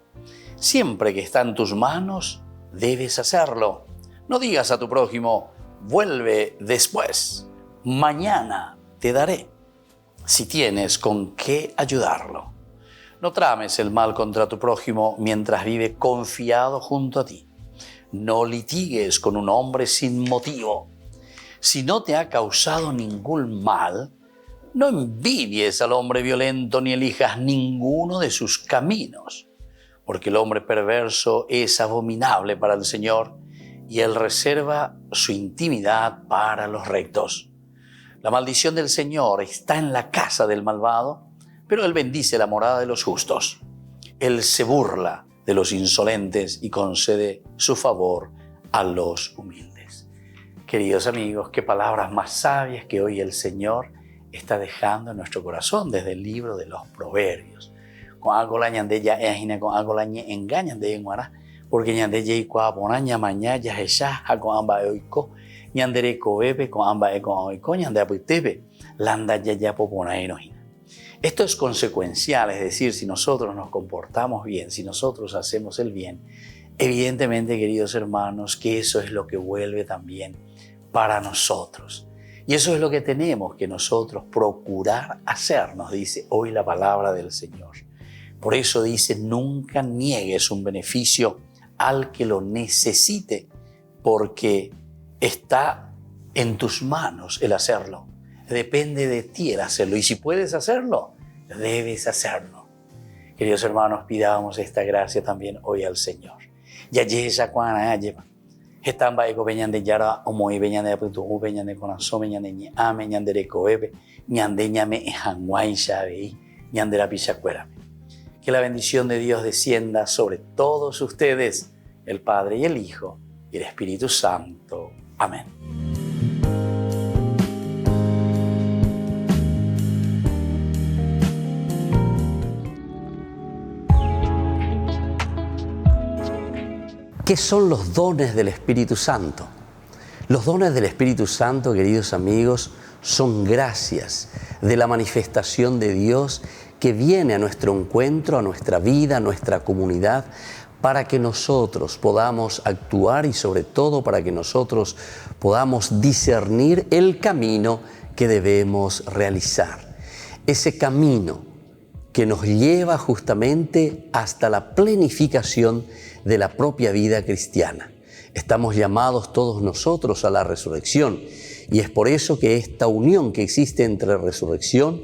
Siempre que está en tus manos, debes hacerlo. No digas a tu prójimo: vuelve después, mañana te daré, si tienes con qué ayudarlo. No trames el mal contra tu prójimo mientras vive confiado junto a ti. No litigues con un hombre sin motivo. Si no te ha causado ningún mal, no envidies al hombre violento ni elijas ninguno de sus caminos, porque el hombre perverso es abominable para el Señor, y Él reserva su intimidad para los rectos. La maldición del Señor está en la casa del malvado, pero Él bendice la morada de los justos. Él se burla de los insolentes y concede su favor a los humildes. Queridos amigos, qué palabras más sabias que hoy el Señor está dejando en nuestro corazón desde el libro de los Proverbios. Con algo la ñandeya con algo la engañan de enguara, porque ñande jei kwa pona ñamaña ya ella con amba oiko ñandere koebe con amba con ñande apuitepe, landa ya poponaenohina. Esto es consecuencial, es decir, si nosotros nos comportamos bien, si nosotros hacemos el bien, evidentemente, queridos hermanos, que eso es lo que vuelve también para nosotros. Y eso es lo que tenemos que nosotros procurar hacer, nos dice hoy la palabra del Señor. Por eso dice, nunca niegues un beneficio al que lo necesite, porque está en tus manos el hacerlo. Depende de ti el hacerlo. Y si puedes hacerlo, debes hacerlo. Queridos hermanos, pidamos esta gracia también hoy al Señor. Ya yesa cuana lleva. Estamba eko beñande yara omoi beñande apuntu beñande corazón beñande ñe ame ñande recoebe ñande ñame ejanguay xabei ñande la pichacuera. Que la bendición de Dios descienda sobre todos ustedes, el Padre y el Hijo y el Espíritu Santo. Amén. ¿Qué son los dones del Espíritu Santo? Los dones del Espíritu Santo, queridos amigos, son gracias de la manifestación de Dios que viene a nuestro encuentro, a nuestra vida, a nuestra comunidad, para que nosotros podamos actuar y sobre todo para que nosotros podamos discernir el camino que debemos realizar. Ese camino que nos lleva justamente hasta la plenificación de la propia vida cristiana. Estamos llamados todos nosotros a la resurrección y es por eso que esta unión que existe entre resurrección,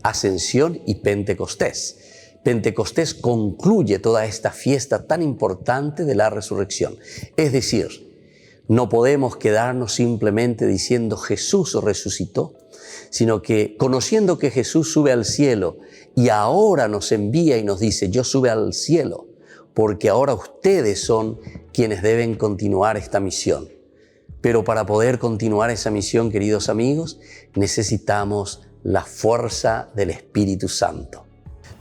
ascensión y Pentecostés. Pentecostés concluye toda esta fiesta tan importante de la resurrección. Es decir, no podemos quedarnos simplemente diciendo Jesús resucitó, sino que conociendo que Jesús sube al cielo y ahora nos envía y nos dice, yo sube al cielo, porque ahora ustedes son quienes deben continuar esta misión. Pero para poder continuar esa misión, queridos amigos, necesitamos la fuerza del Espíritu Santo.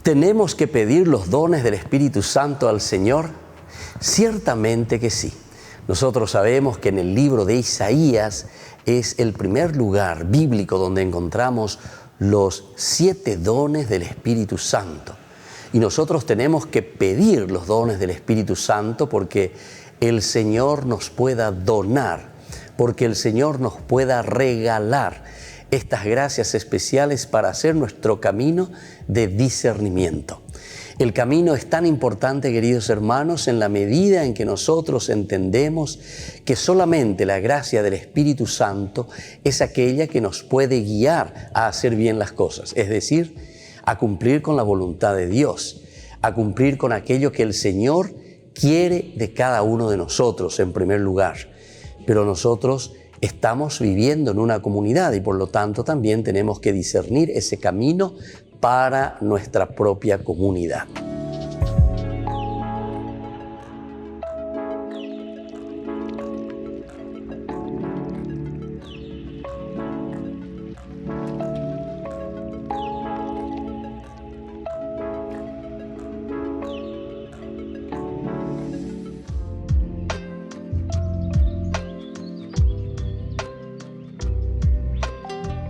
¿Tenemos que pedir los dones del Espíritu Santo al Señor? Ciertamente que sí. Nosotros sabemos que en el libro de Isaías es el primer lugar bíblico donde encontramos los 7 dones del Espíritu Santo. Y nosotros tenemos que pedir los dones del Espíritu Santo porque el Señor nos pueda donar, porque el Señor nos pueda regalar estas gracias especiales para hacer nuestro camino de discernimiento. El camino es tan importante, queridos hermanos, en la medida en que nosotros entendemos que solamente la gracia del Espíritu Santo es aquella que nos puede guiar a hacer bien las cosas, es decir, a cumplir con la voluntad de Dios, a cumplir con aquello que el Señor quiere de cada uno de nosotros en primer lugar. Pero nosotros estamos viviendo en una comunidad y por lo tanto también tenemos que discernir ese camino para nuestra propia comunidad.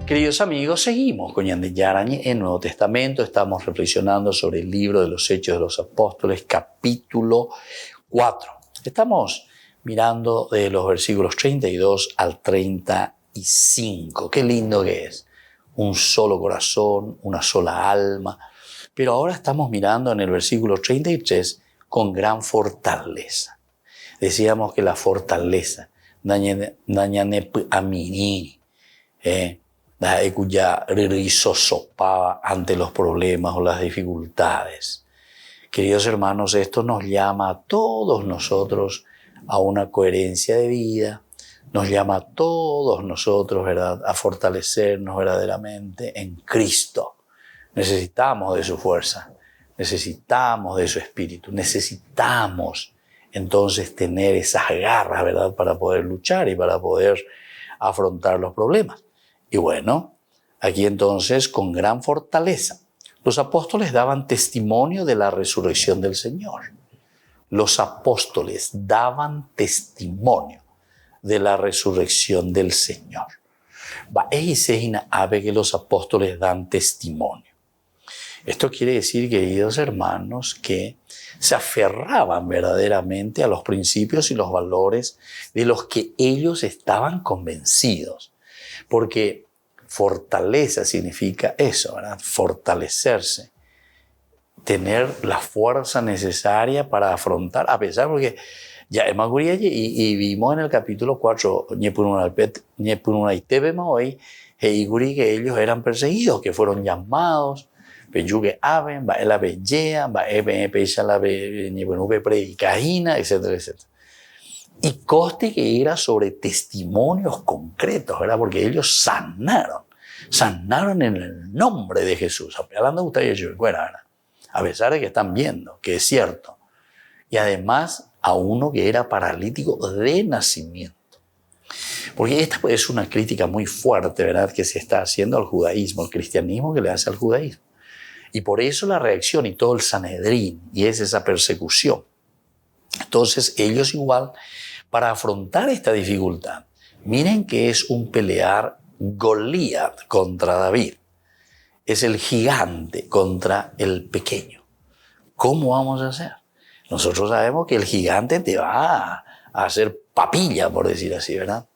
Queridos amigos, seguimos con Ñande Yarañe en Nuevo Testamento. Estamos reflexionando sobre el libro de los Hechos de los Apóstoles, capítulo 4. Estamos mirando de los versículos 32 al 35. Qué lindo que es. Un solo corazón, una sola alma. Pero ahora estamos mirando en el versículo 33 con gran fortaleza. Decíamos que la fortaleza, dañane aminini, cuya sopaba ante los problemas o las dificultades. Queridos hermanos, esto nos llama a todos nosotros a una coherencia de vida, nos llama a todos nosotros, ¿verdad?, a fortalecernos verdaderamente en Cristo. Necesitamos de su fuerza, necesitamos de su espíritu, necesitamos entonces tener esas garras, ¿verdad?, para poder luchar y para poder afrontar los problemas. Y bueno, aquí entonces con gran fortaleza, los apóstoles daban testimonio de la resurrección del Señor. Los apóstoles daban testimonio de la resurrección del Señor. Es ave que los apóstoles dan testimonio. Esto quiere decir, queridos hermanos, que se aferraban verdaderamente a los principios y los valores de los que ellos estaban convencidos. Porque fortaleza significa eso, ¿verdad? Fortalecerse. Tener la fuerza necesaria para afrontar, a pesar porque ya hemos y vimos en el capítulo 4, que ellos eran perseguidos, que fueron llamados, etc. Y coste que era sobre testimonios concretos, ¿verdad? Porque ellos sanaron en el nombre de Jesús. Hablando de ustedes, ¿verdad? A pesar de que están viendo, que es cierto. Y además a uno que era paralítico de nacimiento. Porque esta es una crítica muy fuerte, ¿verdad?, que se está haciendo al judaísmo, al cristianismo que le hace al judaísmo. Y por eso la reacción y todo el Sanedrín, y es esa persecución. Entonces ellos igual, para afrontar esta dificultad, miren que es un pelear Goliat contra David. Es el gigante contra el pequeño. ¿Cómo vamos a hacer? Nosotros sabemos que el gigante te va a hacer papilla, por decir así, ¿verdad?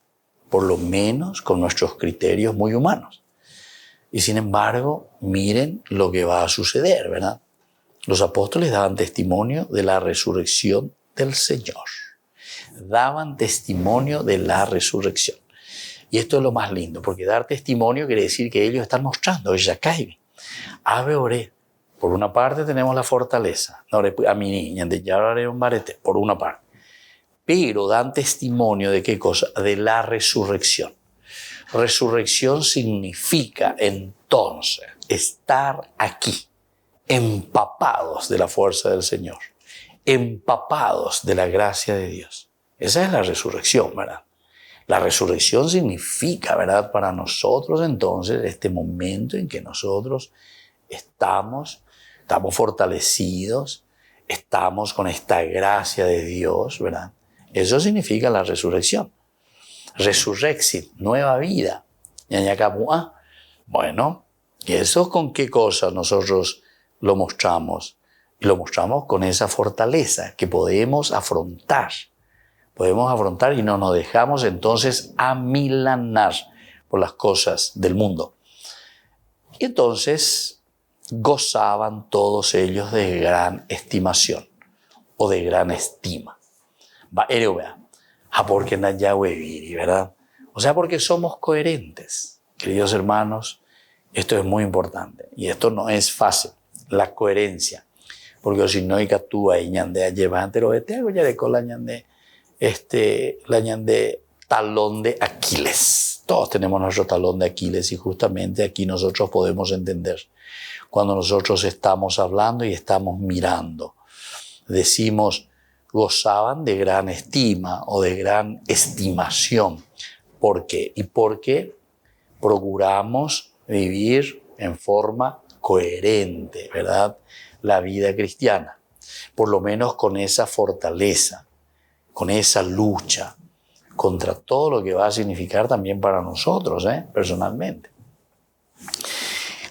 Por lo menos con nuestros criterios muy humanos. Y sin embargo, miren lo que va a suceder, ¿verdad? Los apóstoles daban testimonio de la resurrección del Señor. Daban testimonio de la resurrección. Y esto es lo más lindo, porque dar testimonio quiere decir que ellos están mostrando, Ave oré. Por una parte tenemos la fortaleza, a mi niña, por una parte. Pero dan testimonio de qué cosa? De la resurrección. Resurrección significa entonces estar aquí, empapados de la fuerza del Señor, empapados de la gracia de Dios. Esa es la resurrección, ¿verdad? La resurrección significa, ¿verdad?, para nosotros entonces este momento en que nosotros estamos fortalecidos, estamos con esta gracia de Dios, ¿verdad? Eso significa la resurrección. Resurrexit, nueva vida. Bueno, ¿y eso con qué cosa nosotros lo mostramos? Y lo mostramos con esa fortaleza que podemos afrontar. Podemos afrontar y no nos dejamos entonces amilanar por las cosas del mundo. Y entonces gozaban todos ellos de gran estimación o de gran estima. Porque ¿verdad? O sea, porque somos coherentes. Queridos hermanos, esto es muy importante y esto no es fácil, la coherencia. Porque si no hay que tú ahí ñande llevante lo de ya de cola ñande la ñande talón de Aquiles. Todos tenemos nuestro talón de Aquiles y justamente aquí nosotros podemos entender cuando nosotros estamos hablando y estamos mirando. Decimos, gozaban de gran estima o de gran estimación. ¿Por qué? Y porque procuramos vivir en forma coherente, ¿verdad?, la vida cristiana. Por lo menos con esa fortaleza, con esa lucha contra todo lo que va a significar también para nosotros, personalmente.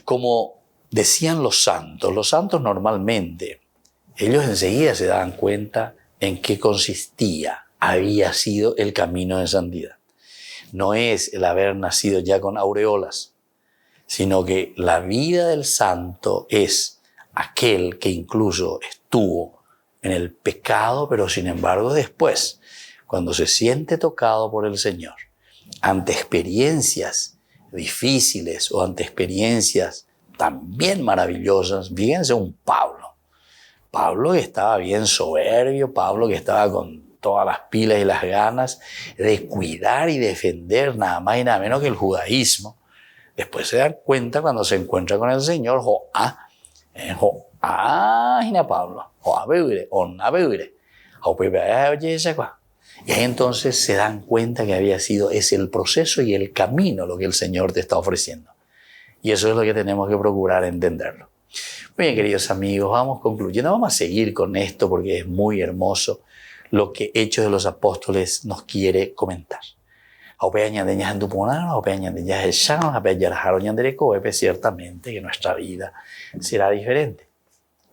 Como decían los santos normalmente, ellos enseguida se daban cuenta en qué había sido el camino de santidad. No es el haber nacido ya con aureolas, sino que la vida del santo es aquel que incluso estuvo en el pecado, pero sin embargo después, cuando se siente tocado por el Señor, ante experiencias difíciles o ante experiencias también maravillosas, fíjense un Pablo que estaba bien soberbio, Pablo que estaba con todas las pilas y las ganas de cuidar y defender nada más y nada menos que el judaísmo. Después se dan cuenta cuando se encuentra con el Señor, Pablo, y ahí entonces se dan cuenta que es el proceso y el camino lo que el Señor te está ofreciendo. Y eso es lo que tenemos que procurar entenderlo. Muy bien, queridos amigos, vamos concluyendo. Vamos a seguir con esto porque es muy hermoso lo que Hechos de los Apóstoles nos quiere comentar. Ciertamente que nuestra vida será diferente,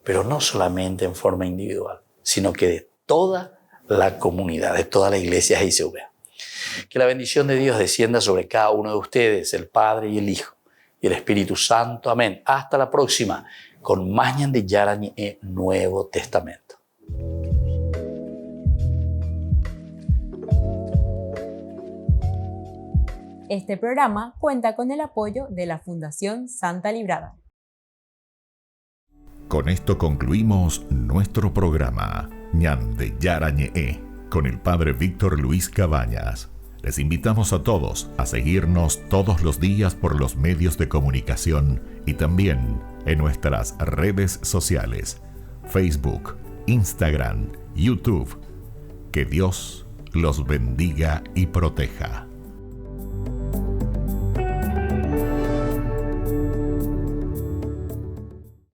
pero no solamente en forma individual, sino que de toda la comunidad, de toda la iglesia ICV. Que la bendición de Dios descienda sobre cada uno de ustedes, el Padre y el Hijo y el Espíritu Santo. Amén. Hasta la próxima con más Ñande Yarañe Nuevo Testamento. Este programa cuenta con el apoyo de la Fundación Santa Librada. Con esto concluimos nuestro programa Ñande Yarañe con el Padre Víctor Luis Cabañas. Les invitamos a todos a seguirnos todos los días por los medios de comunicación y también en nuestras redes sociales, Facebook, Instagram, YouTube. Que Dios los bendiga y proteja.